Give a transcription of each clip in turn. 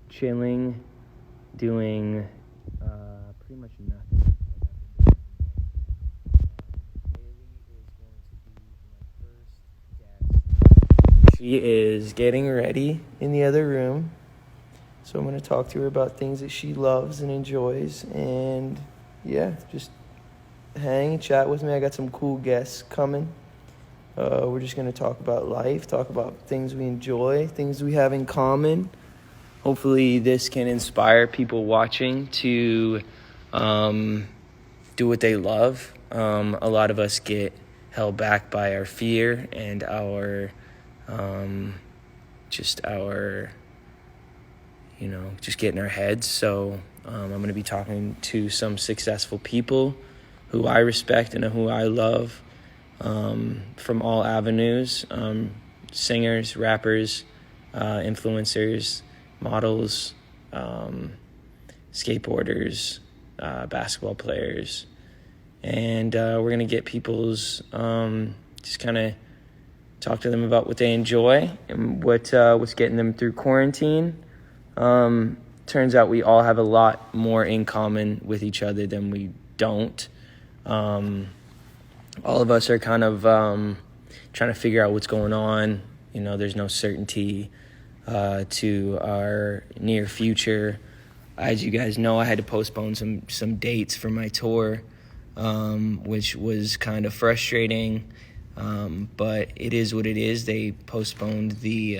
chilling, doing pretty much nothing. Hailey is going to be my first guest. She is getting ready in the other room. So I'm going to talk to her about things that she loves and enjoys. And yeah, just hang and chat with me. I got some cool guests coming. We're just going to talk about life, talk about things we enjoy, things we have in common. Hopefully this can inspire people watching to do what they love. A lot of us get held back by our fear and our just get in our heads. So I'm going to be talking to some successful people who I respect and who I love from all avenues, singers, rappers, influencers, models, skateboarders, basketball players. And we're going to get people's, just kind of talk to them about what they enjoy and what's getting them through quarantine. Turns out we all have a lot more in common with each other than we don't. All of us are kind of trying to figure out what's going on. You know, there's no certainty to our near future. As you guys know, I had to postpone some dates for my tour, which was kind of frustrating. But it is what it is. They postponed the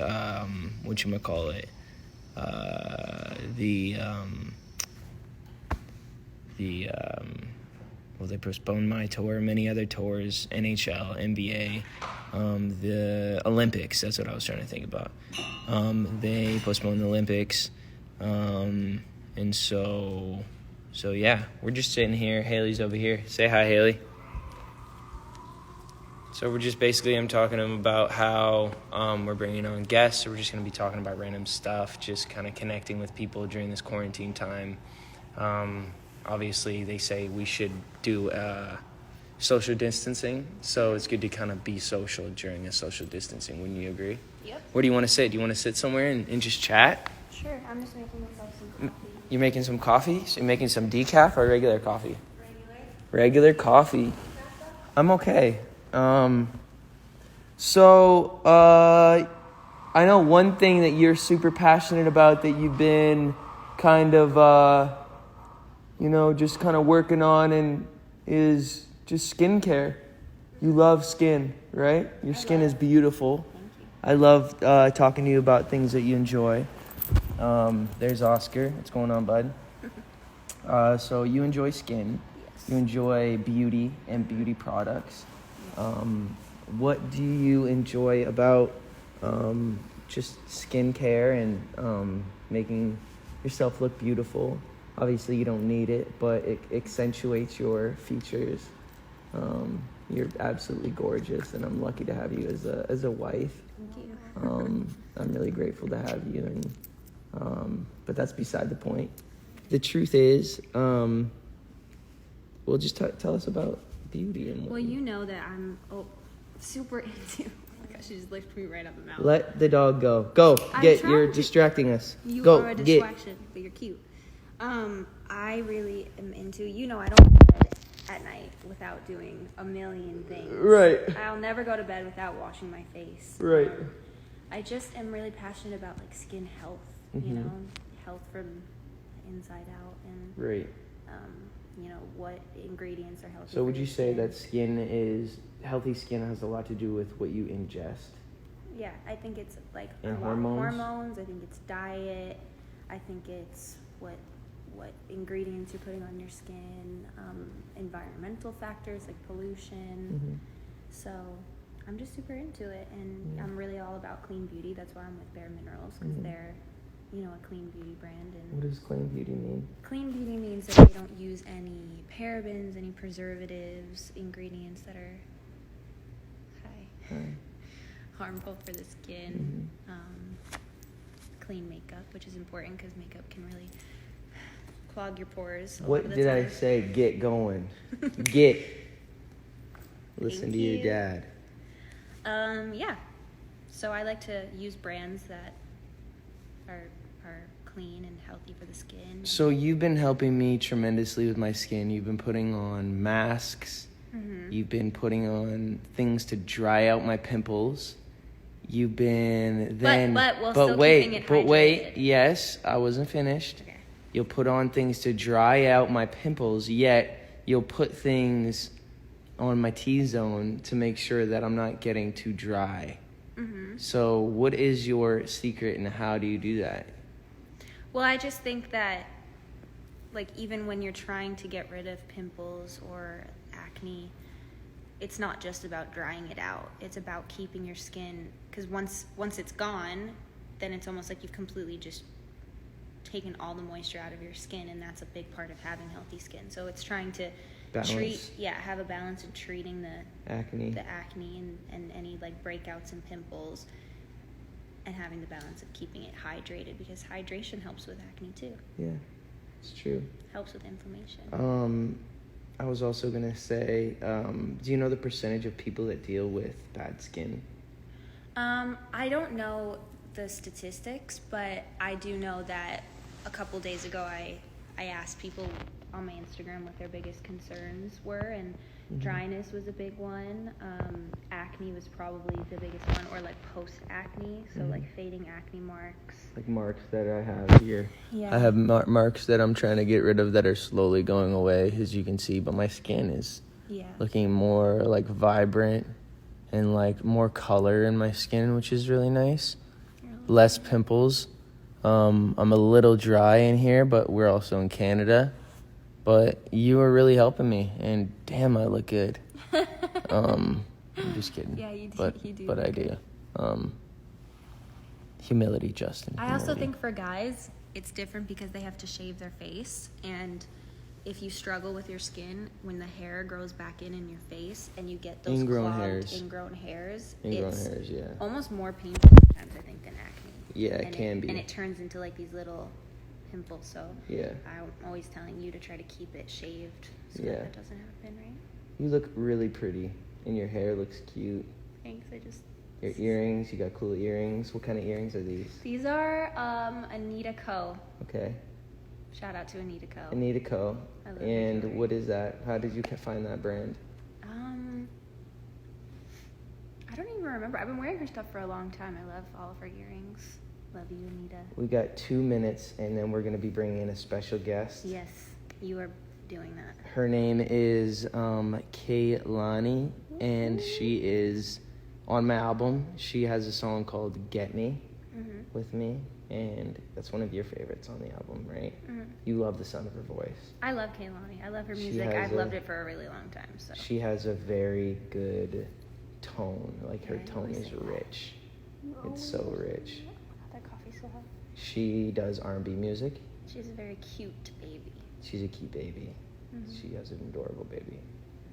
they postponed my tour, many other tours, NHL, NBA, the Olympics. That's what I was trying to think about. They postponed the Olympics. And so yeah, we're just sitting here. Hailey's over here. Say hi, Hailey. So we're just I'm talking to them about how we're bringing on guests. So we're just going to be talking about random stuff, just kind of connecting with people during this quarantine time. Obviously, they say we should do social distancing, so it's good to kind of be social during a social distancing. Wouldn't you agree? Yep. Where do you want to sit? Do you want to sit somewhere and just chat? Sure, I'm just making myself some coffee. You're making some coffee? So you're making some decaf or regular coffee? Regular coffee. I'm okay. I know one thing that you're super passionate about that you've been kind of, just kind of working on and is just skincare. You love skin, right? Your skin is beautiful. Thank you. I love talking to you about things that you enjoy. There's Oscar. What's going on, bud? So you enjoy skin. Yes. You enjoy beauty and beauty products. What do you enjoy about just skincare and making yourself look beautiful? Obviously, you don't need it, but it accentuates your features. You're absolutely gorgeous, and I'm lucky to have you as a wife. Thank you. I'm really grateful to have you, but that's beside the point. The truth is, just tell us about beauty and. Well, you know that I'm super into. Oh my gosh, she just licked me right up the mouth. Let the dog go. Go. You're distracting us. You go. are a distraction, but you're cute. I really am into. I don't go to bed at night without doing a million things. Right. I'll never go to bed without washing my face. Right. I just am really passionate about skin health. Mm-hmm. Health from the inside out, and Right. what ingredients are healthy. So would you say that healthy skin has a lot to do with what you ingest? Yeah, I think it's And a hormones? lot of hormones. I think it's diet. I think it's what ingredients you're putting on your skin, environmental factors like pollution. Mm-hmm. So I'm just super into it, and I'm really all about clean beauty. That's why I'm with Bare Minerals, because they're a clean beauty brand. And What does clean beauty mean? clean beauty means that they don't use any parabens, any preservatives, ingredients that are harmful for the skin. Clean makeup, which is important because makeup can really clog your pores. What did I say? Get going. Listen to your dad. Yeah. So I like to use brands that are clean and healthy for the skin. So you've been helping me tremendously with my skin. You've been putting on masks. Mm-hmm. You've been putting on things to dry out my pimples. You've been then. But wait. Yes, I wasn't finished. Okay. You'll put on things to dry out my pimples, yet you'll put things on my T-zone to make sure that I'm not getting too dry. Mm-hmm. So what is your secret and how do you do that? Well, I just think that, like, even when you're trying to get rid of pimples or acne, it's not just about drying it out. It's about keeping your skin, because once it's gone, then it's almost like you've completely just taken all the moisture out of your skin, and that's a big part of having healthy skin. So it's trying to have a balance in treating the acne and any like breakouts and pimples, and having the balance of keeping it hydrated, because hydration helps with acne too. Yeah, it's true. Helps with inflammation. I was also gonna say, do you know the percentage of people that deal with bad skin? I don't know the statistics, but I do know that a couple days ago I asked people on my Instagram what their biggest concerns were, and dryness was a big one. Acne was probably the biggest one, or like post-acne, so like fading acne marks. Like marks that I have here. Yeah. I have marks that I'm trying to get rid of that are slowly going away, as you can see, but my skin is looking more like vibrant and like more color in my skin, which is really nice. Less pimples. I'm a little dry in here, but we're also in Canada. But you are really helping me, and damn, I look good. I'm just kidding. Yeah, you do. But I do. Humility, Justin. I also think for guys, it's different because they have to shave their face, and if you struggle with your skin, when the hair grows back in your face and you get those ingrown hairs, it's almost more painful sometimes, I think, than acne. Yeah, it can be. And it turns into like these little pimples, so I'm always telling you to try to keep it shaved so that doesn't happen, right? You look really pretty, and your hair looks cute. Thanks. Your earrings, you got cool earrings. What kind of earrings are these? These are Anita Co. Okay. Shout out to Anita Co. Anita Co. I love and what is that? How did you find that brand? I don't even remember. I've been wearing her stuff for a long time. I love all of her earrings. Love you, Anita. We got 2 minutes, and then we're going to be bringing in a special guest. Yes, you are doing that. Her name is Kaylani, and she is on my album. She has a song called Get Me with me, and that's one of your favorites on the album, right? You love the sound of her voice. I love Kaylani. I love her music. I've loved it for a really long time. So she has a very good tone. Like, her tone is rich. It's so rich. That coffee's so hot. She does R&B music. She's a very cute baby. She's a cute baby. She has an adorable baby.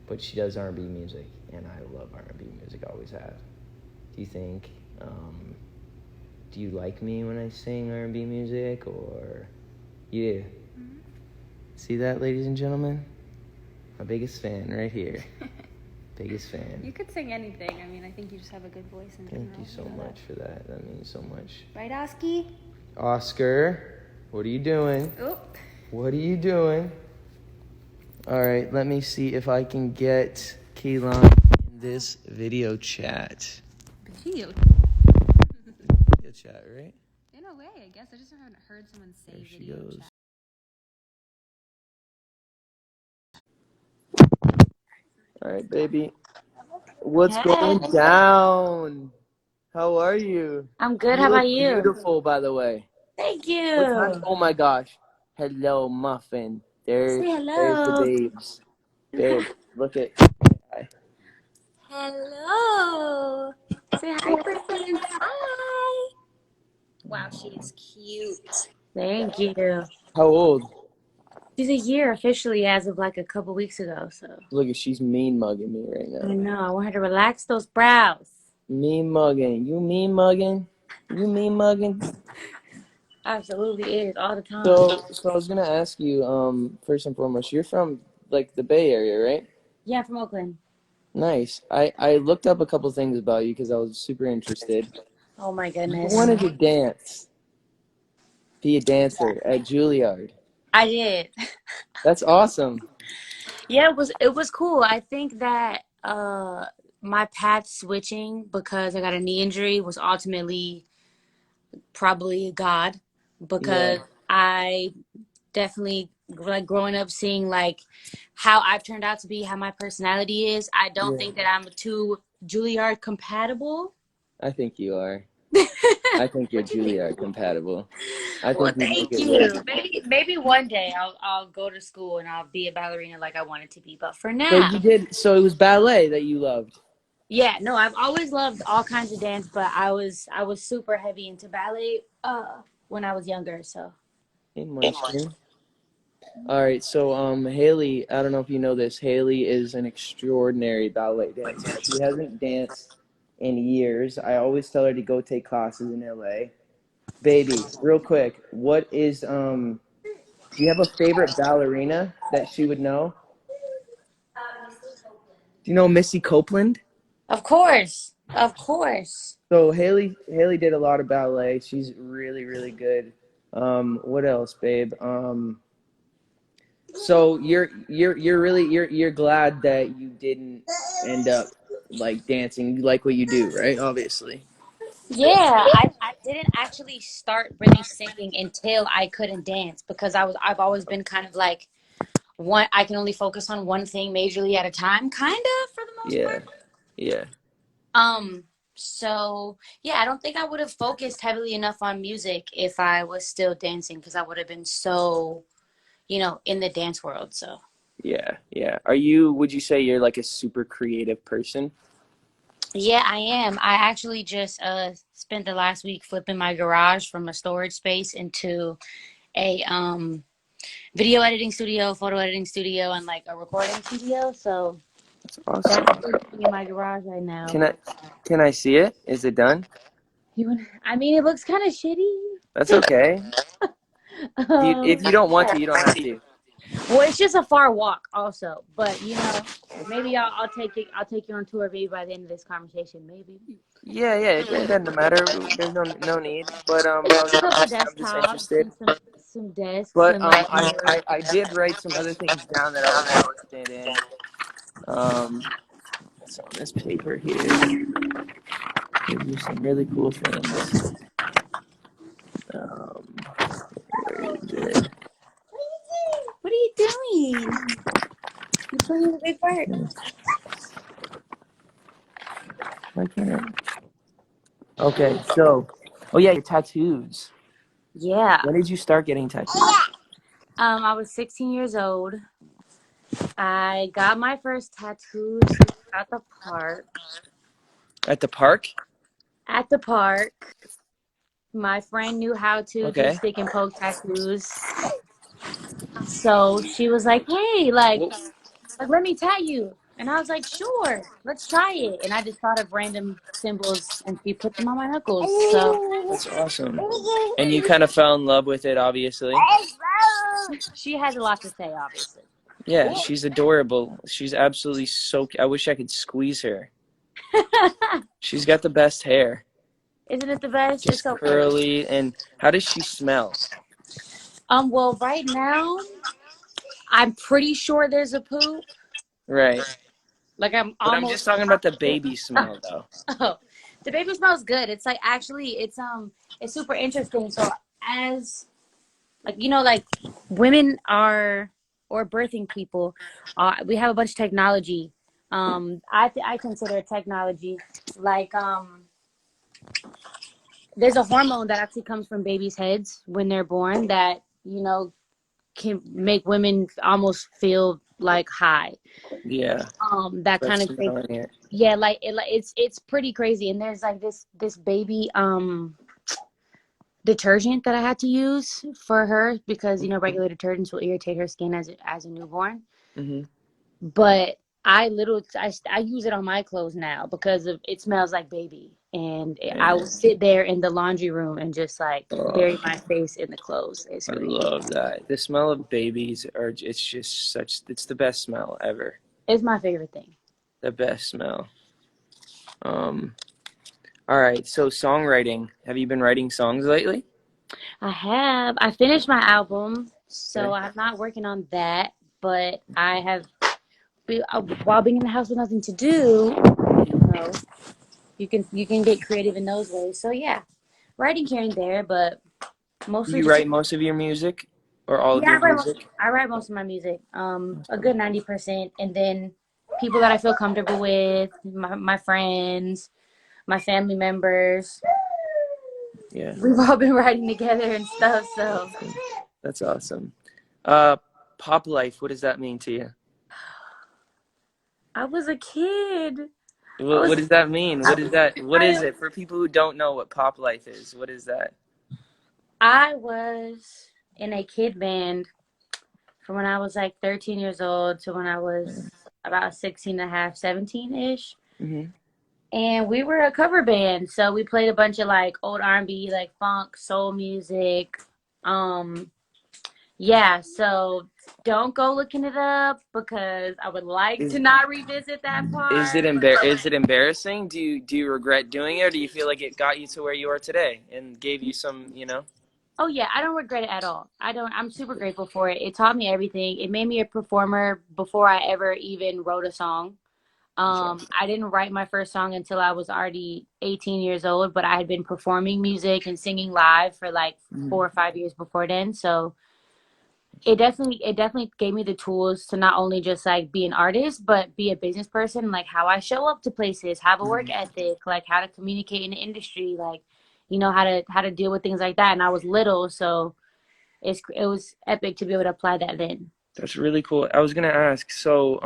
But she does R&B music, and I love R&B music, always have. Do you think, do you like me when I sing R&B music, or yeah? See that, ladies and gentlemen? My biggest fan right here. Biggest fan. You could sing anything. I mean, I think you just have a good voice in general. Thank you so much for that. That means so much. Right, Oski? Oscar, what are you doing? Oop. What are you doing? All right, let me see if I can get Keelan in this video chat. Video chat, right? In a way, I guess. I just haven't heard someone say there she video goes. chat. All right, baby. What's going down? How are you? I'm good. How about you? Beautiful, by the way. Thank you. Oh my gosh. Hello, Muffin. There's the babes. Babe, look at. Hi. Hello. Say hi, Kristen. Hi. Wow, she is cute. Thank you. How old? She's a year officially as of like a couple weeks ago. So look at, she's mean mugging me right now. I know. I want her to relax those brows. Mean mugging. You mean mugging? You mean mugging? Absolutely is all the time. So I was gonna ask you, first and foremost, you're from like the Bay Area, right? Yeah, from Oakland. Nice. I looked up a couple things about you because I was super interested. Oh my goodness. I wanted to dance. be a dancer at Juilliard. I did. That's awesome. Yeah, it was cool. I think that my path switching because I got a knee injury was ultimately probably God, Yeah, because I definitely, like, growing up seeing like how I've turned out to be, how my personality is. I don't yeah. think that I'm too Juilliard compatible. I think you are. I think you're What you think? Juilliard compatible. I Well, think you make thank it work. you. Maybe one day I'll go to school and I'll be a ballerina like I wanted to be. But for So now, you did. So it was ballet that you loved. yeah, no, I've always loved all kinds of dance, but I was super heavy into ballet when I was younger. So Hey, Munchkin. All right, so Hailey, I don't know if you know this. Hailey is an extraordinary ballet dancer. She hasn't danced in years. I always tell her to go take classes in LA. Baby, real quick, what is do you have a favorite ballerina that she would know? Do you know Missy Copeland? of course. So Hailey did a lot of ballet. She's really, really good. What else, babe? So you're really you're glad that you didn't end up like dancing. You like what you do, right? Obviously. Yeah, I didn't actually start really singing until I couldn't dance, because I've always been kind of like one, I can only focus on one thing majorly at a time, kind of, for the most Yeah. part. Yeah. Um, so yeah, I don't think I would have focused heavily enough on music if I was still dancing, because I would have been so, in the dance world. So Yeah. Yeah. Would you say you're like a super creative person? yeah, I am. I actually just spent the last week flipping my garage from a storage space into a video editing studio, photo editing studio, and like a recording studio. So That's that's awesome. what's in my garage right now. Can I can I see it? Is it done? I mean, it looks kind of shitty. That's okay. If you don't want Yeah. to, you don't have to. Well, it's just a far walk, also. But maybe I'll take it. I'll take you on tour, maybe by the end of this conversation, maybe. Yeah, yeah, it doesn't matter. There's no need. But A couple I'm just desktops interested. and some desks But and like. I did write some other things down that I was interested in. It's on this paper here. Give you some really cool things. Um, where is it? What are you doing? You're playing with a big bird. Why can't it? Okay, so, oh yeah, your tattoos. Yeah. When did you start getting tattoos? I was 16 years old. I got my first tattoos at the park. At the park? At the park, my friend knew how to do Okay. stick and poke tattoos, so she was like, "Hey, Well, like let me tat you," and I was like, "Sure, let's try it." And I just thought of random symbols, and she put them on my knuckles. So that's awesome. And you kind of fell in love with it, obviously. she has a lot to say, obviously. Yeah, she's adorable. She's absolutely so. I wish I could squeeze her. She's got the best hair. Isn't it the best? It's Just so pretty. curly. And how does she smell? Well, right now, I'm pretty sure there's a poop. Right. Like I'm But I'm just almost. talking about the baby smell, though. Oh, the baby smells good. It's like actually, it's super interesting. So as like like women are, or birthing people, we have a bunch of technology. I consider technology like there's a hormone that actually comes from babies' heads when they're born that can make women almost feel like high. Yeah. That But kind of thing. smelling it. Yeah, it's pretty crazy. And there's like this baby detergent that I had to use for her because regular detergents will irritate her skin as a newborn. Hmm. But I use it on my clothes now because it smells like baby, and I will And sit there in the laundry room and just like bury oh, my face in the clothes, I basically. love that. The smell of babies it's just it's the best smell ever. It's my favorite thing. The best smell. Um, all right. So songwriting. Have you been writing songs lately? I have. I finished my album, so Okay. I'm not working on that. But I have, while being in the house with nothing to do, you know, you can get creative in those ways. So yeah, writing here and there, but Do mostly you just write most of your music or all of yeah. your music? I write most of my music, a good 90%, and then people that I feel comfortable with, my friends, my family members. Yeah. We've all been writing together and stuff. So Awesome. That's awesome. Uh, Pop life, what does that mean to you? I was a kid. I What was does that mean? What is that? What is I it for people who don't know what pop life is? What is that? I was in a kid band from when I was like 13 years old to when I was about 16 and a half, 17-ish. Mm-hmm. And we were a cover band. So we played a bunch of like old R&B, like funk, soul music. Um, yeah, so don't go looking it up because I would like to Is not revisit that is it part. But is it embarrassing? Do you regret doing it, or do you feel like it got you to where you are today and gave you some, oh yeah, I don't regret it at all. I don't. I'm super grateful for it. It taught me everything. It made me a performer before I ever even wrote a song. That's awesome. I didn't write my first song until I was already 18 years old, but I had been performing music and singing live for like Mhm. 4 or 5 years before then. So it definitely gave me the tools to not only just like be an artist, but be a business person, like how I show up to places, have a work Mhm. ethic, like how to communicate in the industry, like how to deal with things like that. And I was little, so it was epic to be able to apply that then. That's really cool. I was gonna ask, so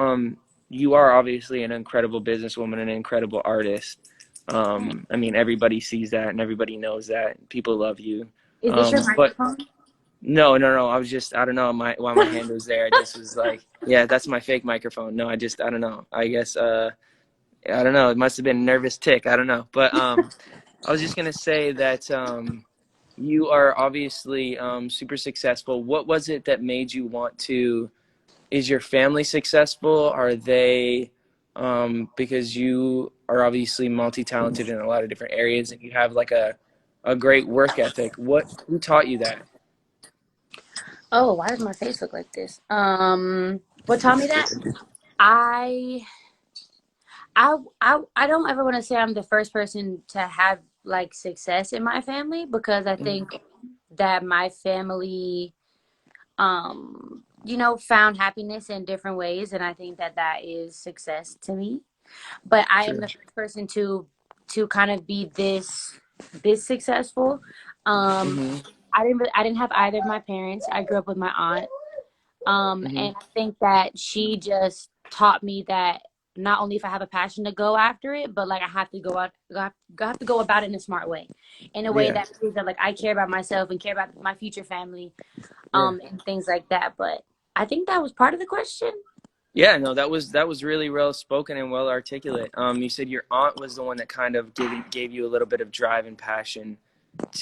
you are obviously an incredible businesswoman, an incredible artist. I mean, everybody sees that and everybody knows that. People love you. Is this your But microphone? no, no, no. I was just, I don't know, why my hand was there. I just was like, yeah, that's my fake microphone. No, I don't know. I guess, I don't know. It must have been a nervous tick. I don't know. But I was just gonna say that you are obviously super successful. What was it that made you want to? Is your family successful? Are they because you are obviously multi-talented in a lot of different areas and you have like a great work ethic. Who taught you that? Oh, why does my face look like this? What taught me that? I I don't ever want to say I'm the first person to have like success in my family because I Mhm. think that my family found happiness in different ways, and I think that that is success to me. But I am Sure. the first person to kind of be this successful. um Hmm. I didn't have either of my parents. I grew up with my aunt. Hmm. And I think that she just taught me that not only if I have a passion to go after it, but like I have to have to go about it in a smart way, in a way Yeah. that proves that like I care about myself and care about my future family, Yeah. and things like that. But I think that was part of the question. Yeah, no, that was really well spoken and well articulate. You said your aunt was the one that kind of gave you a little bit of drive and passion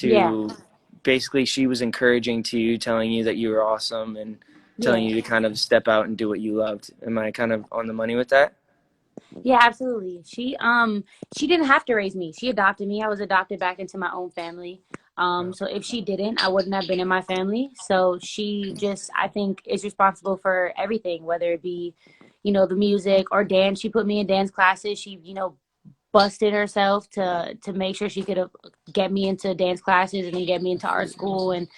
Yeah, to basically she was encouraging to you, telling you that you were awesome and telling yeah. you to kind of step out and do what you loved. Am I kind of on the money with that? Yeah, absolutely. She didn't have to raise me. She adopted me. I was adopted back into my own family. So if she didn't, I wouldn't have been in my family. So she just, I think, is responsible for everything, whether it be, the music or dance. She put me in dance classes. She, busted herself to make sure she could get me into dance classes and then get me into art school and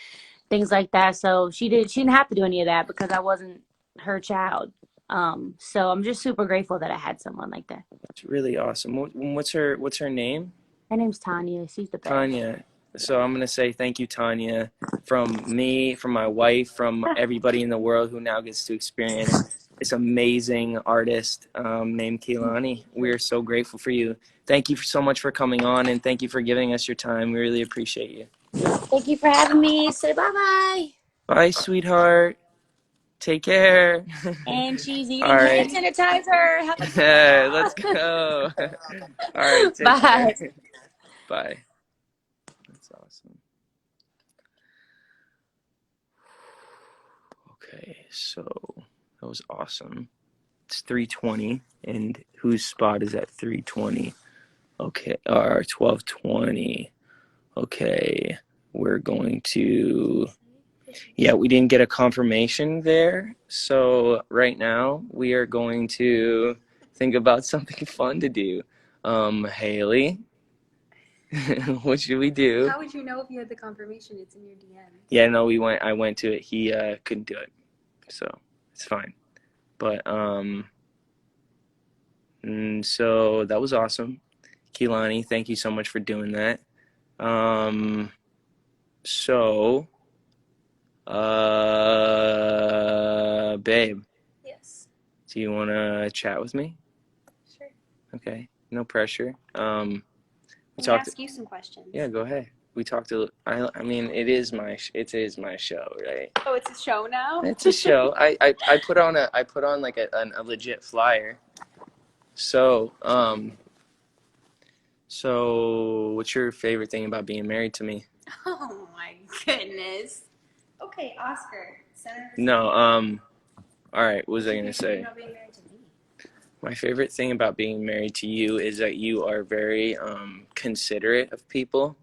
things like that. So she didn't have to do any of that because I wasn't her child. So I'm just super grateful that I had someone like that. It's really awesome. What's her name? Her name's Tanya. She's the best. Tanya. So I'm gonna say thank you, Tanya, from me, from my wife, from everybody in the world who now gets to experience this amazing artist named Kehlani. We're so grateful for you. Thank you so much for coming on, and thank you for giving us your time. We really appreciate you. Thank you for having me. Say bye bye. Bye, sweetheart. Take care. And she's All eating hand right. sanitizer. Have a good Let's one. go. All right. Take care. Bye. Bye. That's awesome. Okay, so that was awesome. It's 3:20, and whose spot is at 3:20? Okay, or 12:20. Okay, we're going to, yeah, we didn't get a confirmation there. So right now we are going to think about something fun to do. Haley, what should we do? How would you know if you had the confirmation? It's in your DM. Yeah, no, I went to it. He couldn't do it. So it's fine. But so that was awesome. Keelani, thank you so much for doing that. So babe, Yes. do you want to chat with me? Sure. Okay, no pressure. Let me ask you some questions. Yeah, go ahead. We talked a. I mean, it is my show, right? Oh, it's a show now? It's a show. I put on like a legit flyer. So so what's your favorite thing about being married to me? Oh my goodness. Okay, Oscar. No, all right, what was I gonna say? About being married to me? My favorite thing about being married to you is that you are very considerate of people.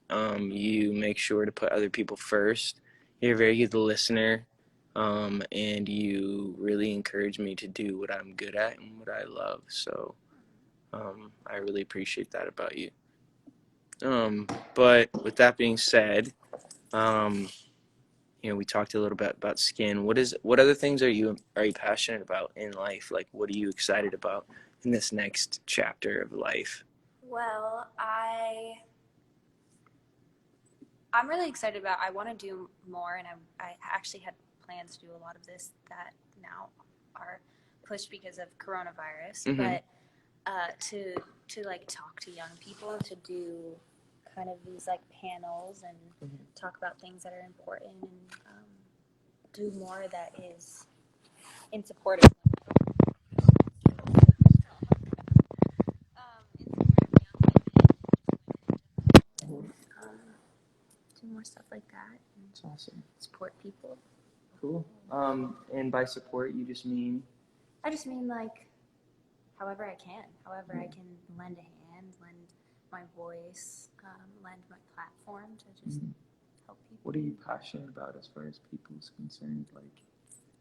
You make sure to put other people first. You're a very good listener, and you really encourage me to do what I'm good at and what I love. So I really appreciate that about you. But with that being said, we talked a little bit about skin. What other things are you passionate about in life? Like, what are you excited about in this next chapter of life? Well, I'm really excited about. I want to do more, and I actually had plans to do a lot of this that now are pushed because of coronavirus. Mhm. But to like talk to young people and to do kind of these like panels and talk about things that are important and do more that is in support of do more stuff like that and That's awesome. support people. Cool. And by support, you just mean? I just mean like however I can lend a hand, lend my voice, lend my platform to just help people. What are you passionate about as far as people's concerned? Like,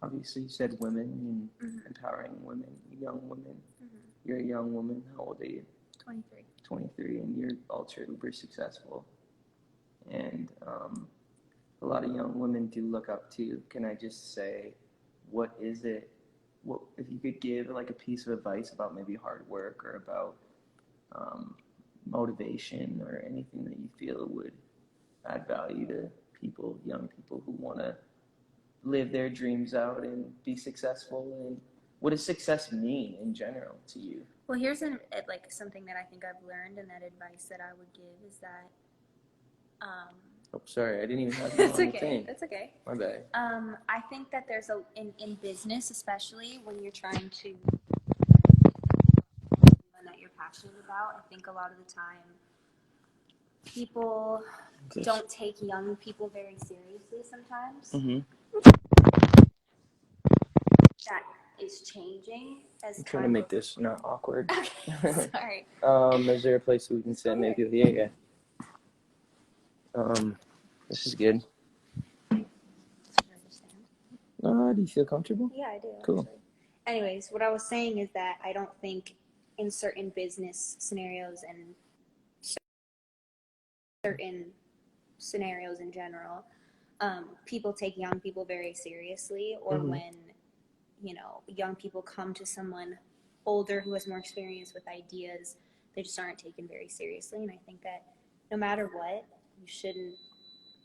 obviously you said women and empowering women, young women. You're a young woman. How old are you? 23. 23, and you're ultra uber successful. And a lot of young women do look up to you. Can I just say, what is it? What if you could give like a piece of advice about maybe hard work or about motivation or anything that you feel would add value to people, young people who want to live their dreams out and be successful? And what does success mean in general to you? Well, here's like something that I think I've learned, and that advice that I would give is that. Oh, sorry, I didn't even have that on the thing. That's okay. My bad. I think that there's in business, especially when you're trying to one that you're passionate about. I think a lot of the time people don't take young people very seriously sometimes. That is changing as I'm trying to make this not awkward. Okay, sorry. Is there a place we can sit? Maybe yeah. This is good. Do you feel comfortable? Yeah, I do. Cool. Actually. Anyways, what I was saying is that I don't think in certain business scenarios and certain scenarios in general, people take young people very seriously, or when young people come to someone older who has more experience with ideas, they just aren't taken very seriously. And I think that no matter what, you shouldn't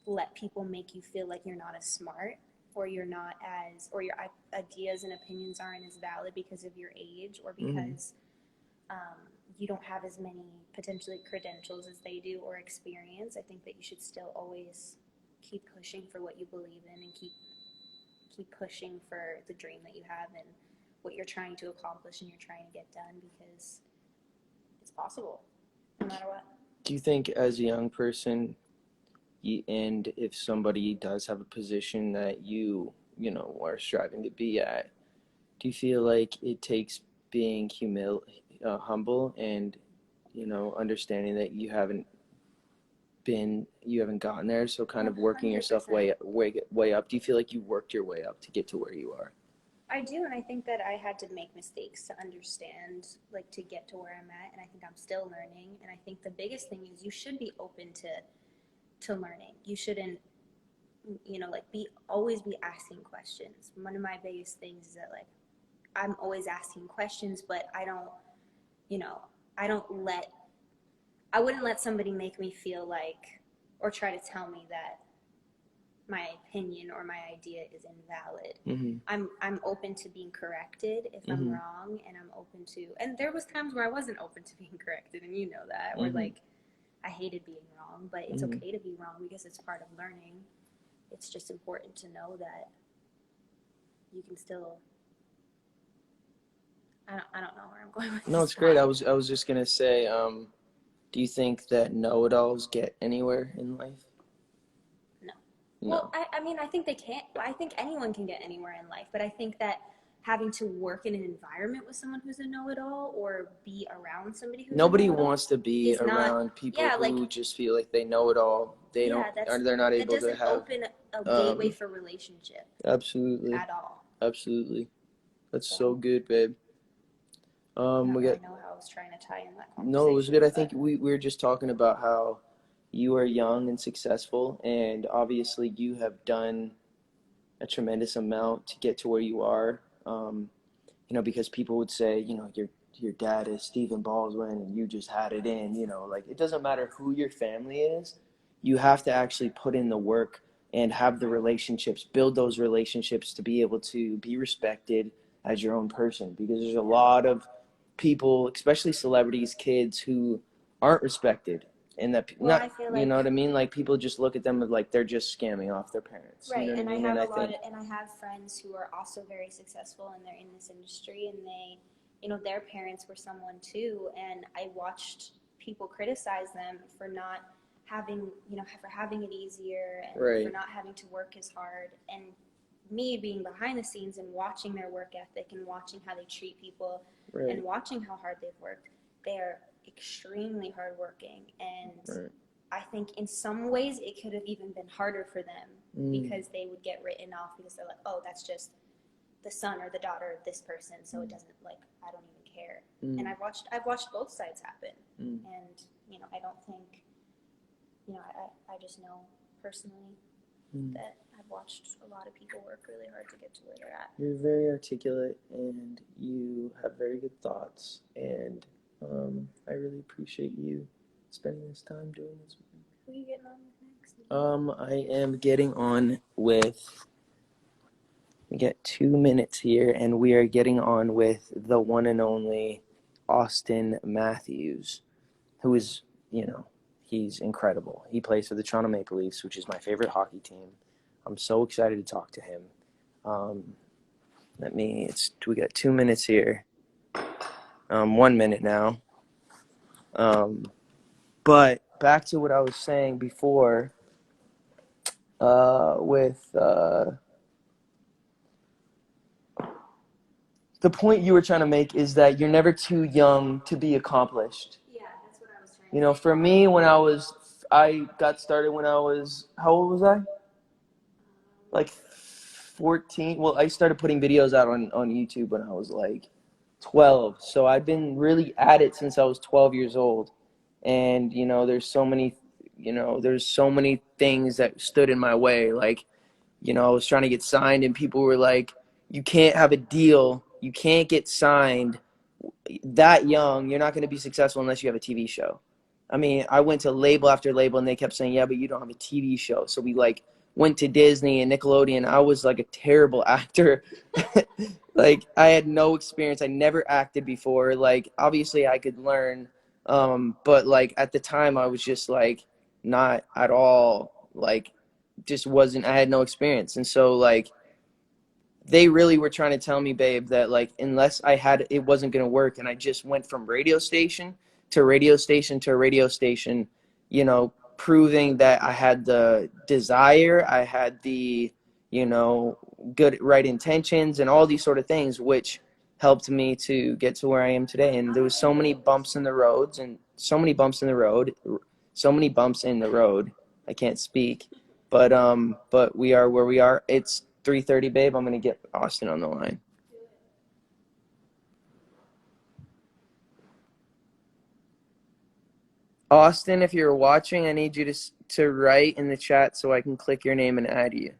let people make you feel like you're not as smart, or you're not as, or your ideas and opinions aren't as valid because of your age, or because you don't have as many potentially credentials as they do or experience. I think that you should still always keep pushing for what you believe in, and keep pushing for the dream that you have and what you're trying to accomplish and you're trying to get done, because it's possible no matter what. Do you think as a young person, and if somebody does have a position that you are striving to be at, do you feel like it takes being humble and understanding that you haven't haven't gotten there. So kind of working yourself way up. Do you feel like you worked your way up to get to where you are? I do, and I think that I had to make mistakes to understand, like, to get to where I'm at, and I think I'm still learning. And I think the biggest thing is you should be open to learning. You shouldn't, like, always be asking questions. One of my biggest things is that, like, I'm always asking questions, but I wouldn't let somebody make me feel like, or try to tell me that my opinion or my idea is invalid. Mm-hmm. I'm open to being corrected if I'm wrong, and I'm open to, and there was times where I wasn't open to being corrected, and you know that, or like I hated being wrong, but it's okay to be wrong because it's part of learning. It's just important to know that you can still, I don't know where I'm going with this. No, it's great. I was just gonna say, do you think that know-it-alls get anywhere in life? No. Well, I mean, I think they can't. I think anyone can get anywhere in life, but I think that having to work in an environment with someone who's a know-it-all, or be around somebody who's Nobody a know-it-all, wants to be around people who just feel like they know it all. They're not able to have. That doesn't open a gateway for relationship. Absolutely. At all. Absolutely. That's so good, babe. I don't really know how I was trying to tie in that conversation. No, it was good. I think we were just talking about how you are young and successful, and obviously you have done a tremendous amount to get to where you are. Because people would say, your dad is Stephen Baldwin and you just had it in, like it doesn't matter who your family is. You have to actually put in the work and have the relationships, build those relationships to be able to be respected as your own person, because there's a lot of people, especially celebrities, kids who aren't respected. And that, I feel like, you know what I mean? Like people just look at them like they're just scamming off their parents. Right, you know and I mean? I have friends who are also very successful, and they're in this industry, and they, their parents were someone too, and I watched people criticize them for not having, for having it easier, and for not having to work as hard, and me being behind the scenes and watching their work ethic and watching how they treat people and watching how hard they've worked. They're extremely hardworking, and I think in some ways it could have even been harder for them because they would get written off because they're like, oh, that's just the son or the daughter of this person, so it doesn't, like, I don't even care. And I've watched both sides happen, and I don't think, I just know personally that I've watched a lot of people work really hard to get to where they're at. You're very articulate, and you have very good thoughts, and I really appreciate you spending this time doing this with me. Who are you getting on with next? I am getting on with, we get 2 minutes here, and we are getting on with the one and only Austin Matthews, who is, he's incredible. He plays for the Toronto Maple Leafs, which is my favorite hockey team. I'm so excited to talk to him. We got 2 minutes here. 1 minute now. But back to what I was saying before, with the point you were trying to make is that you're never too young to be accomplished. Yeah, that's what I was trying to say. For me, I got started when I was, how old was I? Like 14. Well, I started putting videos out on YouTube when I was like 12. So I've been really at it since I was 12 years old. And, there's so many things that stood in my way. Like, I was trying to get signed and people were like, you can't have a deal. You can't get signed that young. You're not going to be successful unless you have a TV show. I mean, I went to label after label and they kept saying, yeah, but you don't have a TV show. So we went to Disney and Nickelodeon. I was like a terrible actor. Like I had no experience. I never acted before. Like obviously I could learn. But like at the time I was just like not at all, like just wasn't, I had no experience. And so like they really were trying to tell me, babe, that like unless I had, it wasn't going to work. And I just went from radio station to radio station to radio station, proving that I had the desire, I had the, good, right intentions and all these sort of things, which helped me to get to where I am today. And there was so many bumps in the road, so many bumps in the road. I can't speak, but we are where we are. It's 3:30, babe. I'm gonna get Austin on the line. Austin, if you're watching, I need you to write in the chat so I can click your name and add you.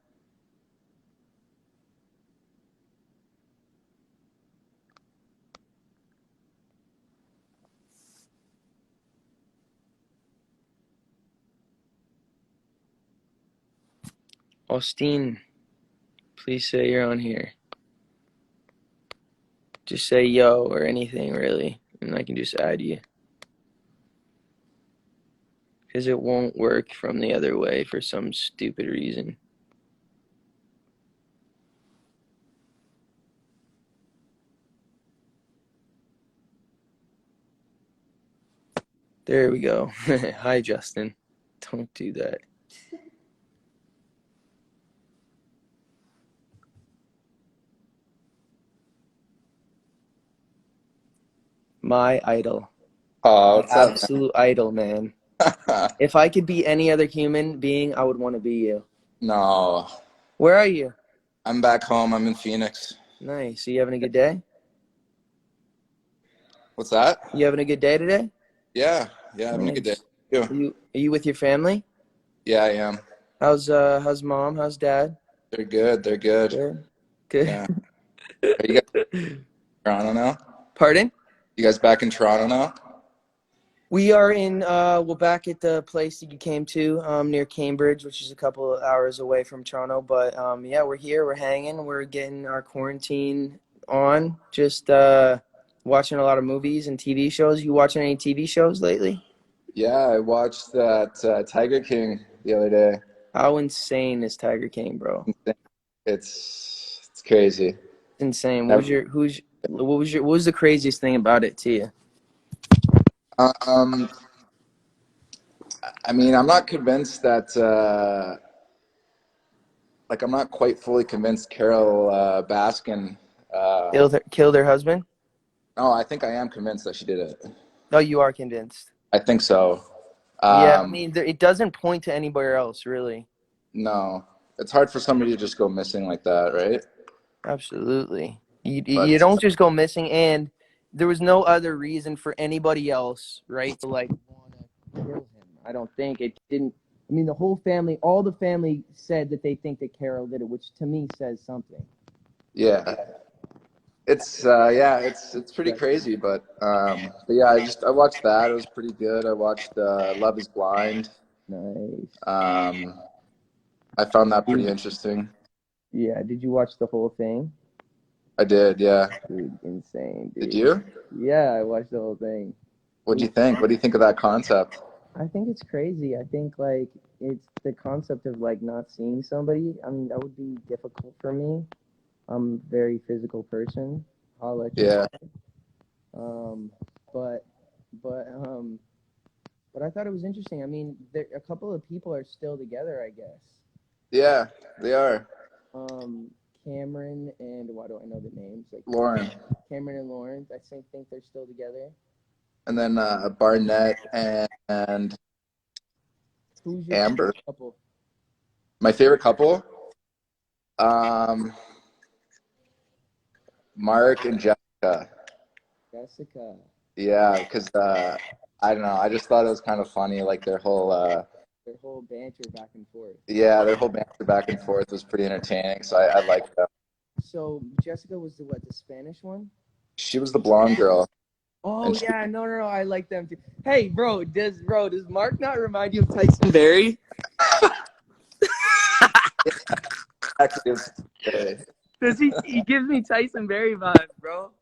Austin, please say you're on here. Just say yo or anything, really, and I can just add you. Because it won't work from the other way for some stupid reason. There we go. Hi, Justin. Don't do that. My idol. Oh, My what's up, absolute idol, man. man? If I could be any other human being, I would want to be you. No, Where are you? I'm back home. I'm in Phoenix. Nice. Are you having a good day? What's that? You having a good day today? Yeah, having a good day. Nice. You? Are you with your family? Yeah, I am. How's mom? How's dad? They're good. They're good. Good. Yeah. Are you guys in Toronto now? Pardon? You guys back in Toronto now? We are we're back at the place that you came to, near Cambridge, which is a couple of hours away from Toronto. But yeah, we're here, we're hanging, we're getting our quarantine on, just watching a lot of movies and TV shows. You watching any TV shows lately? Yeah, I watched that Tiger King the other day. How insane is Tiger King, bro? It's crazy. It's insane. What was the craziest thing about it to you? I mean, I'm not convinced that I'm not quite fully convinced Carol Baskin. Killed her husband? No, I think I am convinced that she did it. Oh, you are convinced. I think so. Yeah, I mean, it doesn't point to anywhere else, really. No, it's hard for somebody to just go missing like that, right? Absolutely. You But don't just go missing, and there was no other reason for anybody else, right, to like want to kill him. I don't think it didn't. I mean, the whole family, all the family said that they think that Carol did it, which to me says something. yeah, it's pretty crazy. But yeah, I watched that. It was pretty good. I watched Love Is Blind. Nice. I found that pretty interesting. Yeah. Did you watch the whole thing? I did. Yeah. Dude, insane, dude. Did you? Yeah, I watched the whole thing. What'd you think? What do you think of that concept? I think it's crazy. I think like it's the concept of like not seeing somebody. I mean, that would be difficult for me. I'm a very physical person. I'll let you Yeah. know. But but I thought it was interesting. I mean, a couple of people are still together, I guess. Yeah, they are. Cameron and why do I know the names? Like Lauren. Cameron and Lauren. I think they're still together. And then Barnett and Who's your Amber. couple? My favorite couple? Mark and Jessica. Jessica. Yeah, because I don't know. I just thought it was kind of funny, like their whole banter back and forth. yeah, their whole banter back and forth was pretty entertaining. So I liked that. So Jessica was the Spanish one? She was the blonde girl. Oh yeah, no, I like them too. Hey, bro, does Mark not remind you of Tyson Berry? Actually, Does he gives me Tyson Berry vibes, bro.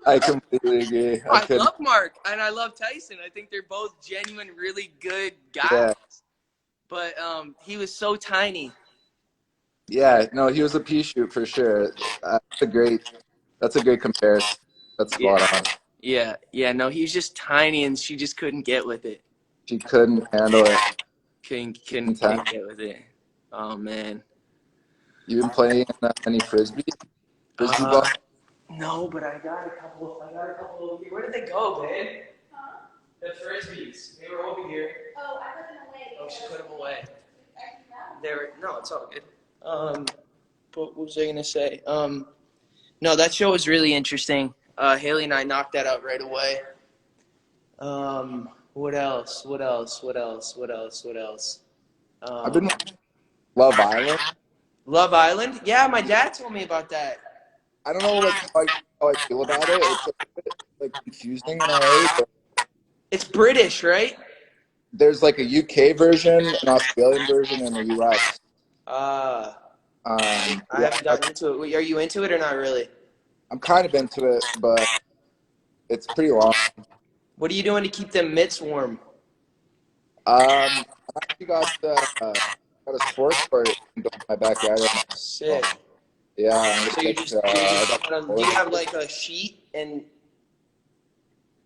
I completely agree. I love Mark and I love Tyson. I think they're both genuine, really good guys. Yeah. But he was so tiny. Yeah, no, he was a pea shoot for sure. That's a great comparison. That's spot on. Yeah, no, he was just tiny and she just couldn't get with it. She couldn't handle it. Couldn't get with it. Oh man. You been playing any frisbee? Frisbee ball? No, but I got a couple. Where did they go, babe? The frisbees. They were over here. Oh, I put them away. Oh, she put them away. They were, no, it's all good. What was I gonna say? No, that show was really interesting. Hailey and I knocked that out right away. What else? What else? What else? What else? What else? I've been watching Love Island. Love Island? Yeah, my dad told me about that. I don't know like how I feel about it. It's a bit like confusing in a way, but It's British, right? there's like a UK version, an Australian version, and a US. I Yeah, haven't gotten into it. Are you into it or not really? I'm kind of into it, but it's pretty long. What are you doing to keep them mitts warm? I actually got a sports court in my backyard right now. Sick. Yeah, I'm So gonna get, I got do you have like a sheet and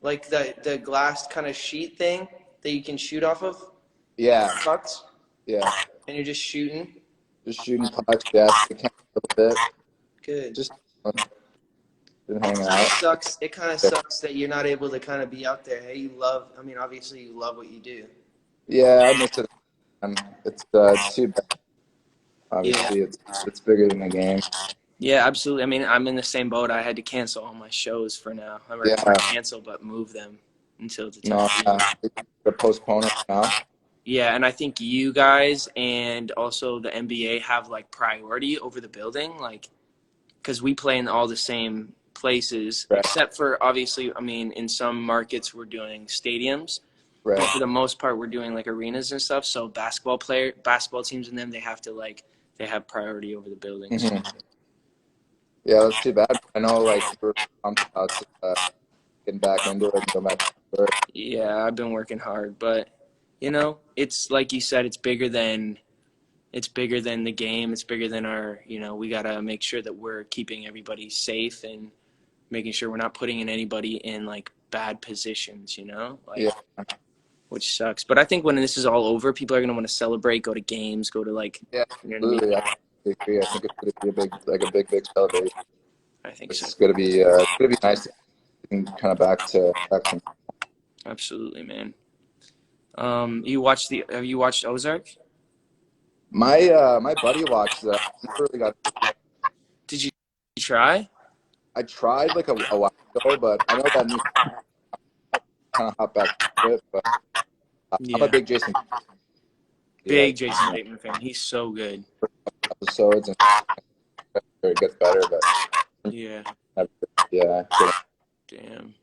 like the glass kind of sheet thing that you can shoot off of? yeah, Pucks? yeah, And you're just shooting? just shooting pucks. Yeah, I can a little bit. Good. Just been hanging out. It kind of sucks that you're not able to kind of be out there. Hey, obviously you love what you do. Yeah, I miss it. It's too bad. Obviously, it's bigger than the game. Yeah, absolutely. I mean, I'm in the same boat. I had to cancel all my shows for now. I'm not cancel, but move them until the time. They're postponing now. Yeah, and I think you guys and also the NBA have like priority over the building, like because we play in all the same places, Right. except for obviously, I mean, in some markets we're doing stadiums. Right. But for the most part, we're doing like arenas and stuff. So basketball teams and them, they have priority over the buildings. Mm-hmm. Yeah, that's too bad. I know, like, we're pumped about getting back into it and go back to work. Yeah, I've been working hard, but it's like you said, it's bigger than the game. It's bigger than our, we gotta make sure that we're keeping everybody safe and making sure we're not putting anybody in like bad positions, Yeah. Which sucks. But I think when this is all over, people are gonna want to celebrate, go to games, go to like. Yeah, absolutely. I agree. I think it's gonna be a big celebration. I think so. It's gonna be nice to get kind of back to. Absolutely, man. Have you watched Ozark? My buddy watched that. Never really got. Did you try? I tried like a while ago, but I know that new kind of hop back to it. But I'm a big Jason. Jason Bateman fan. He's so good. Episodes and it gets better, but yeah. Damn.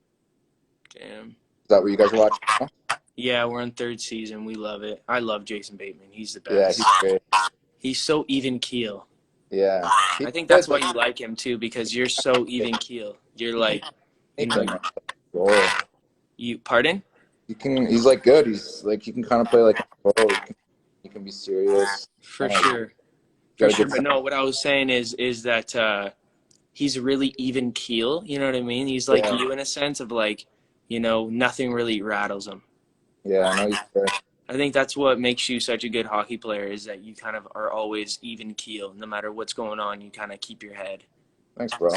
Is that what you guys are watching? Yeah, we're on 3rd season. We love it. I love Jason Bateman. He's the best. Yeah, he's great. He's so even keel. Yeah. I think that's why you like him too, because you're so even keel. You're like, you pardon? He's like good. He's like, you can kind of play like a role. You can be serious. For sure. But no, what I was saying is that he's really even keel. You know what I mean? He's like you in a sense of like, nothing really rattles him. Yeah, I know he's good. I think that's what makes you such a good hockey player is that you kind of are always even keel. No matter what's going on, you kind of keep your head. Thanks, bro.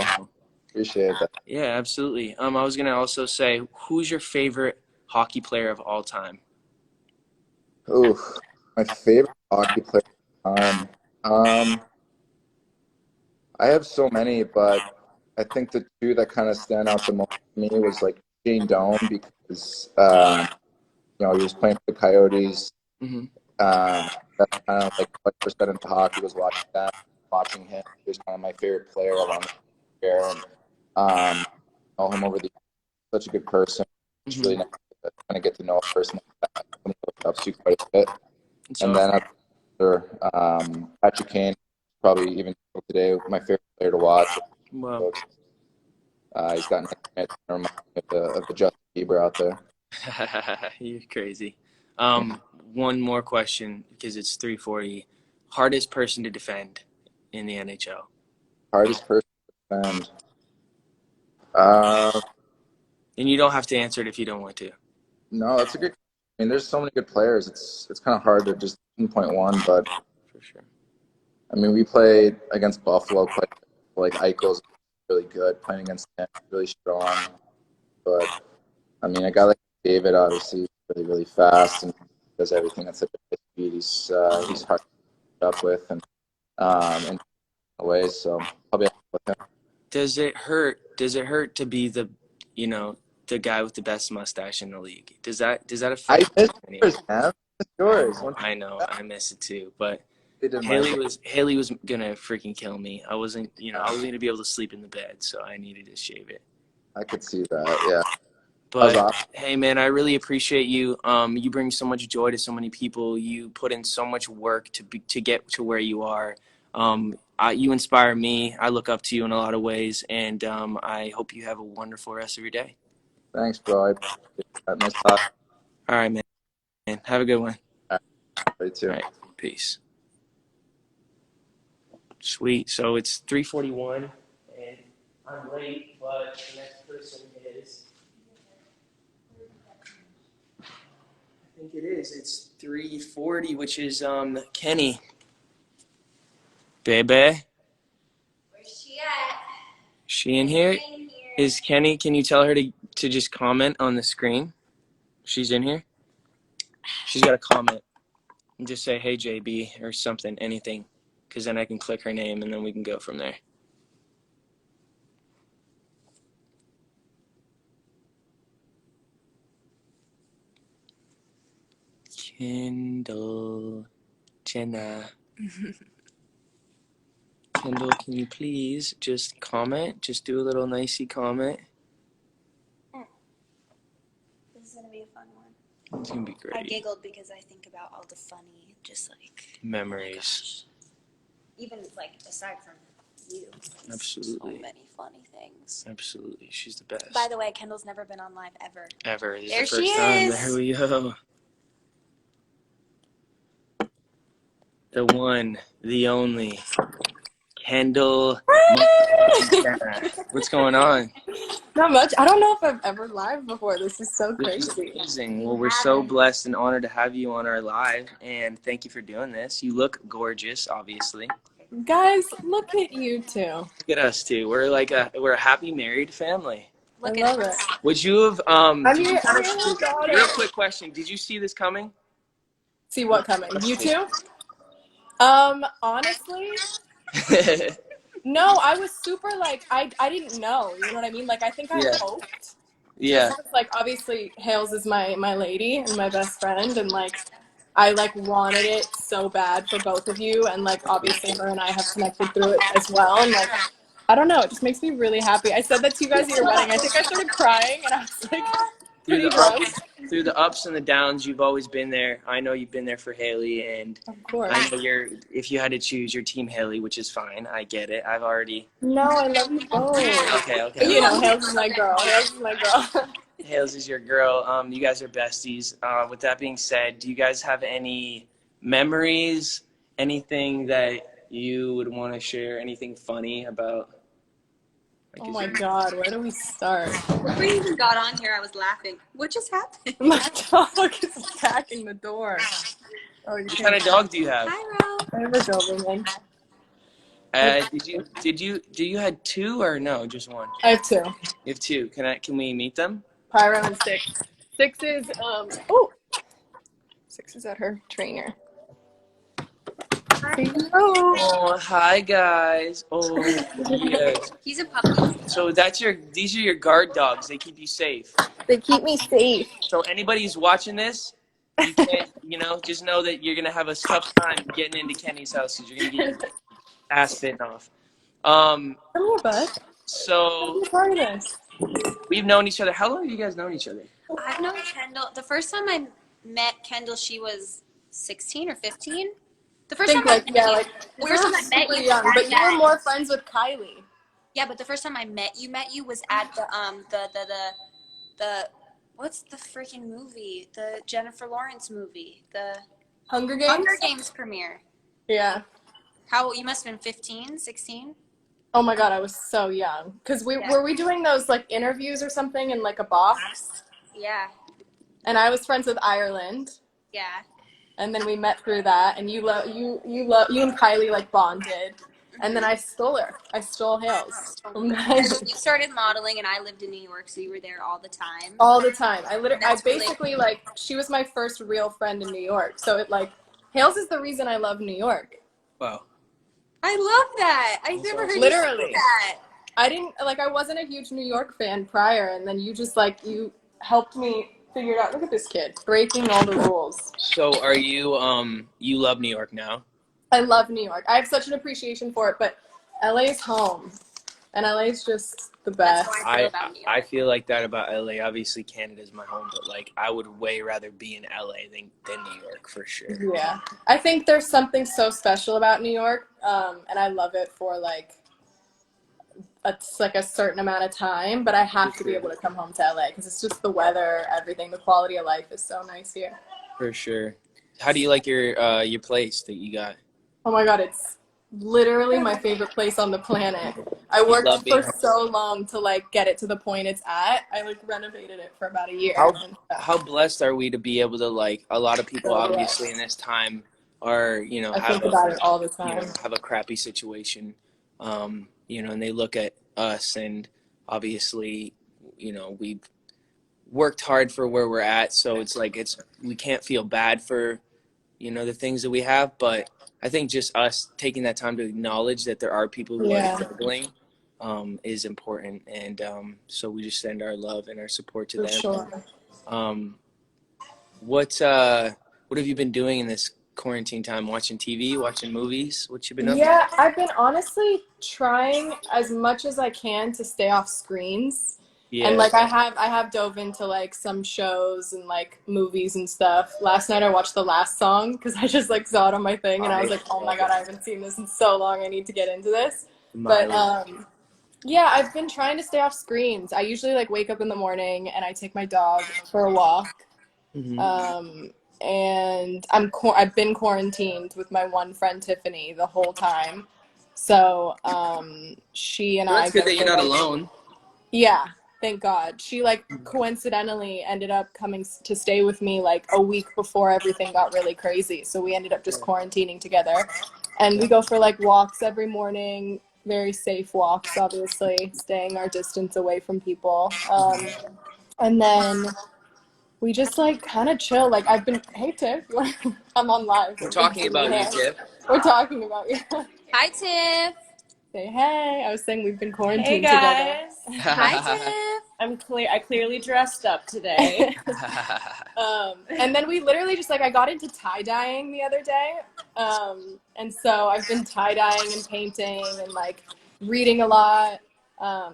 Appreciate that. Yeah, absolutely. I was going to also say, who's your favorite hockey player of all time? Ooh, my favorite hockey player of all time. I have so many, but I think the two that kind of stand out the most to me was like Shane Doan because he was playing for the Coyotes. Mm-hmm. That's kind of like what first got into hockey was watching him. He was kind of my favorite player along the year, and know him over the years. Such a good person. It's really nice to kind of get to know a person like that. He looks up to quite a bit. And then after Patrick Kane, probably even today, my favorite player to watch. Wow. He's got nice of the Justin Bieber out there. You're crazy. One more question because it's 3:40. Hardest person to defend in the NHL? Hardest person to defend? And you don't have to answer it if you don't want to. No, that's a good. I mean, there's so many good players. It's kind of hard to just pinpoint one, but for sure. I mean, we played against Buffalo. Like Eichel's really good. Playing against him, really strong. But I mean, a guy like David obviously is really, really fast and does everything at such a high speed. He's hard to keep up with and away. So I'll be with him. Does it hurt? Does it hurt to be the, the guy with the best mustache in the league? Does that I affect miss you? yours, man. I miss yours. I know, I miss it too. But They did Hailey mine. was gonna freaking kill me. I wasn't gonna be able to sleep in the bed, so I needed to shave it. I could see that. Yeah. But awesome. hey, man, I really appreciate you. You bring so much joy to so many people. You put in so much work to get to where you are. You inspire me. I look up to you in a lot of ways, and I hope you have a wonderful rest of your day. Thanks, bro. I appreciate that. Nice talk. All right, man. Have a good one. You too. All right, peace. Sweet. So it's 3:41, and I'm late, but the next person is. I think it is. It's 3:40, which is Kenny. Baby. Where's she at? She in here? Is Kenny? Can you tell her to just comment on the screen? She's in here. She's got to comment and just say, "Hey JB" or something, anything, because then I can click her name and then we can go from there. Kendall, Jenna. Kendall, can you please just comment? Just do a little nicey comment. This is gonna be a fun one. It's gonna be great. I giggled because I think about all the funny, just like Memories. even like aside from you. Absolutely. So many funny things. Absolutely. She's the best. By the way, Kendall's never been on live ever. Ever. This There is the first she time. is. There we go. The one, the only, Kendall. What's going on? Not much. I don't know if I've ever live before. This is so This is crazy. amazing. Well, we're so blessed and honored to have you on our live, and thank you for doing this. You look gorgeous, obviously. Guys, look at you two. Look at us too. We're a happy married family. Look I at love us. it. Would you have real quick question? Did you see this coming? See what coming? You two? Honestly, no. I was super like I didn't know. You know what I mean? Like I think I Yeah. hoped. Yeah. Because, like obviously Hales is my lady and my best friend, and like I like wanted it so bad for both of you, and like obviously her and I have connected through it as well, and like I don't know, it just makes me really happy. I said that to you guys at your wedding. I think I started crying, and I was like pretty drunk. Through the ups and the downs, you've always been there. I know you've been there for Hailey, and Of course. I know if you had to choose, your team Hailey, which is fine. I get it. I've already. No, I love you both. Okay. But you know, Hales is my girl. Hales is my girl. Hales is your girl. You guys are besties. With that being said, do you guys have any memories? Anything that you would want to share? Anything funny about? Oh my God, where do we start? Before you even got on here, I was laughing. What just happened? My dog is attacking the door. Oh, you What kind of dog do you have? Hi, Ro. I have a Doberman. Do you had two or no, just one? I have two. You have two. Can we meet them? Pyro and Six. Six is at her trainer. Oh, hi guys. Oh, yes. He's a puppy. So these are your guard dogs. They keep you safe. They keep me safe. So anybody who's watching this, you can't, just know that you're gonna have a tough time getting into Kenny's house because you're gonna get your ass bitten off. Come here, bud. So Be part of this. we've known each other. How long have you guys known each other? I've known Kendall. The first time I met Kendall, she was 16 or 15. The first time I met you, we were super young, but you were more friends with Kylie. Yeah, but the first time I met you was at the what's the freaking movie? The Jennifer Lawrence movie, the Hunger Games? Hunger Games premiere. Yeah. How you must have been 15, 16? Oh my God, I was so young. Because were we doing those like interviews or something in like a box? Yeah. And I was friends with Ireland. Yeah. And then we met through that, and you and Kylie like bonded. And then I stole her. I stole Hales. And you started modeling, and I lived in New York, so you were there all the time. All the time. I That's basically really- like, she was my first real friend in New York. So it like, Hales is the reason I love New York. Wow. I love that. I've never heard Literally. you say that. I wasn't a huge New York fan prior, and then you just like, you helped me figure it out. Look at this kid, breaking all the rules. So are you you love New York now? I love New York. I have such an appreciation for it, but LA's home, and LA's just the best. That's how I feel about New York. I feel like that about LA. Obviously, Canada's my home, but like I would way rather be in LA than New York for sure. Yeah, I think there's something so special about New York, and I love it for like a certain amount of time. But I have to be able to come home to LA because it's just the weather, everything, the quality of life is so nice here. For sure. How do you like your place that you got? Oh my God, it's literally my favorite place on the planet. I worked for so long to like get it to the point it's at. I like renovated it for about a year. How blessed are we to be able to like, a lot of people obviously in this time are, you know, I think about it all the time. You know, have a crappy situation, you know, and they look at us and obviously, you know, we've worked hard for where we're at. So it's like, we can't feel bad for, you know, the things that we have, but I think just us taking that time to acknowledge that there are people who are struggling is important, and so we just send our love and our support to them. Sure. What have you been doing in this quarantine time? Watching TV, watching movies? What you been up to? Yeah, I've been honestly trying as much as I can to stay off screens. Yeah. And like I have dove into like some shows and like movies and stuff. Last night I watched The Last Song because I just like saw it on my thing and I was like, oh my God, I haven't seen this in so long. I need to get into this. But yeah, I've been trying to stay off screens. I usually like wake up in the morning and I take my dog for a walk. Mm-hmm. And I've been quarantined with my one friend Tiffany the whole time. So she and That's good that you're not alone. Yeah. Thank God. She like coincidentally ended up coming to stay with me like a week before everything got really crazy. So we ended up just quarantining together, and we go for like walks every morning, very safe walks, obviously staying our distance away from people. And then we just like kind of chill. Like hey Tiff, I'm on live. We're talking about you, Tiff. We're talking about you. Hi, Tiff. Say hey. I was saying we've been quarantined together. Hi, Tiff. I clearly dressed up today. And then we literally just like, I got into tie-dyeing the other day. And so I've been tie-dyeing and painting and like reading a lot.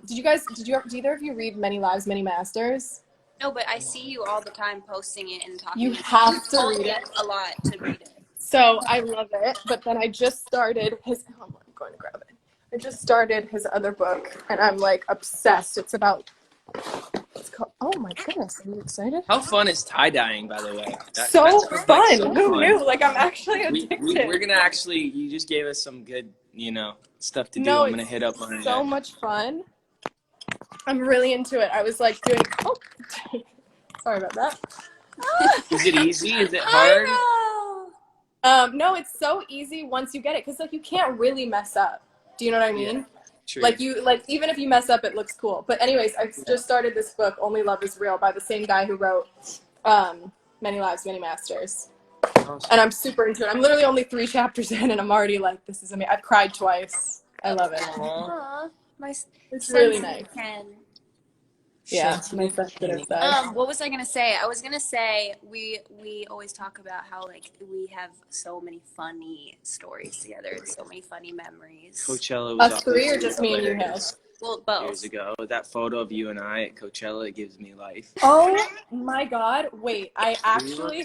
Did either of you read Many Lives, Many Masters? No, but I see you all the time posting it and talking. You have to read it a lot to read it. So I love it. But then I just started I'm going to grab it. I just started his other book and I'm like obsessed. It's called, oh my goodness, are you excited? How fun is tie-dyeing, by the way? So fun. Who knew? Like I'm actually addicted. We're going to you just gave us some good, you know, stuff to do. I'm going to hit up on it. So much fun. I'm really into it. I was like doing, sorry about that. Is it easy? Is it hard? No, it's so easy once you get it. Cause like you can't really mess up. Do you know what I mean? Yeah, true. Like even if you mess up, it looks cool. But anyways, I just started this book, Only Love Is Real, by the same guy who wrote Many Lives, Many Masters. Awesome. And I'm super into it. I'm literally only 3 chapters in, and I'm already like, this is amazing. I've cried twice. I love it. Aww. It's really nice. Yeah, what was I gonna say? I was gonna say we always talk about how like we have so many funny stories together and so many funny memories. Coachella was us 3 or just me and you, Hale? Well, both. Years ago, that photo of you and I at Coachella, it gives me life. Oh my God! Wait,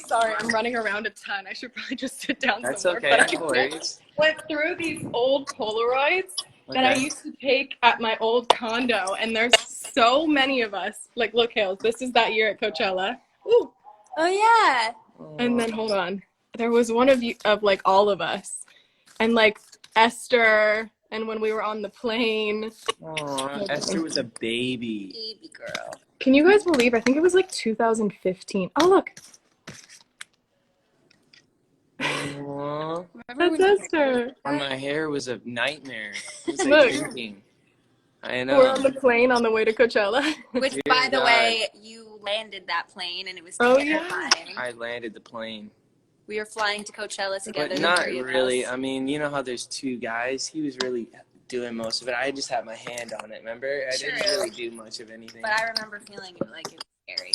sorry, I'm running around a ton. I should probably just sit down That's somewhere. Okay. No worries. Went through these old Polaroids that I used to take at my old condo, and there's so many of us. Like, look, Hales, this is that year at Coachella. Ooh. Oh yeah. And then hold on, there was one of like all of us, and like Esther, and when we were on the plane. Oh, Esther was a baby. Baby girl. Can you guys believe? I think it was like 2015. Oh look. Aww. Remember That's when Esther. And my hair was a nightmare. What was I Look. thinking? I We're on know. the plane on the way to Coachella. which, Dear by the God. way, you landed that plane and it was Oh, yeah. terrifying. I landed the plane. We were flying to Coachella together. But the not three of really. us. I mean, you know how there's two guys? He was really doing most of it. I just had my hand on it, remember? I didn't True. really do much of anything. But I remember feeling like it was scary.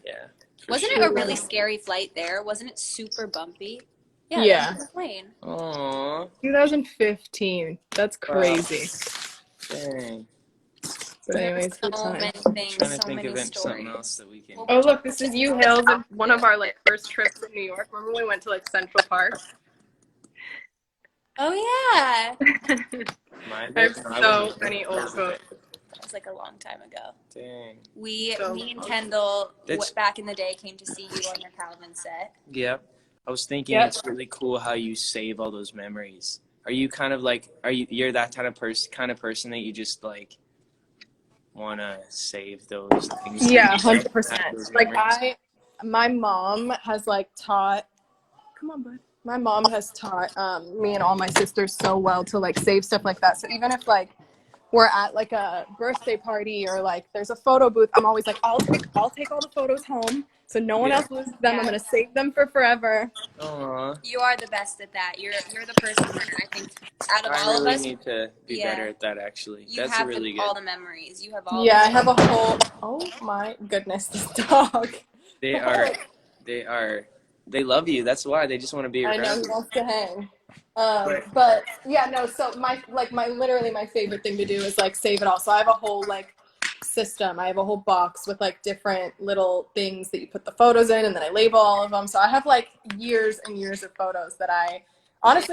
Yeah. Wasn't it a really scary flight there? Wasn't it super bumpy? Yeah. That was the plane. Aww. 2015. That's crazy. Dang. But anyways, good So time. many I'm things, trying to so think many of something stories. else that we can. Oh, look, this is you, Hales, and one of our like first trips in New York. Remember when we went to like Central Park? Oh yeah, Mine I have did? No, I so wasn't many there. old photos. that was like a long time ago. Dang. So Me and Kendall, That's- back in the day, came to see you on your Calvin set. Yep. I was thinking Yep. it's really cool how you save all those memories. Are you kind of like you're that kind of person that you just like want to save those things? Yeah, to yourself, 100%. have those Like memories? my mom has like taught. Come on, bud. My mom has taught me and all my sisters so well to like save stuff like that. So even if like we're at like a birthday party or like there's a photo booth, I'm always like, I'll take all the photos home so no one Yeah. else loses them. I'm gonna save them for forever. Aw. You are the best at that. You're the person that I think out of I all of really us, need to be Yeah. better at that. Actually, you that's have really good. all the memories. You have all. Yeah, I the have a whole. Oh my goodness, this dog. They are, they love you. That's why they just want to be I around know he you. wants to hang. But yeah, no. So literally my favorite thing to do is like save it all. So I have a whole like system. I have a whole box with like different little things that you put the photos in, and then I label all of them. So I have like years and years of photos that I honestly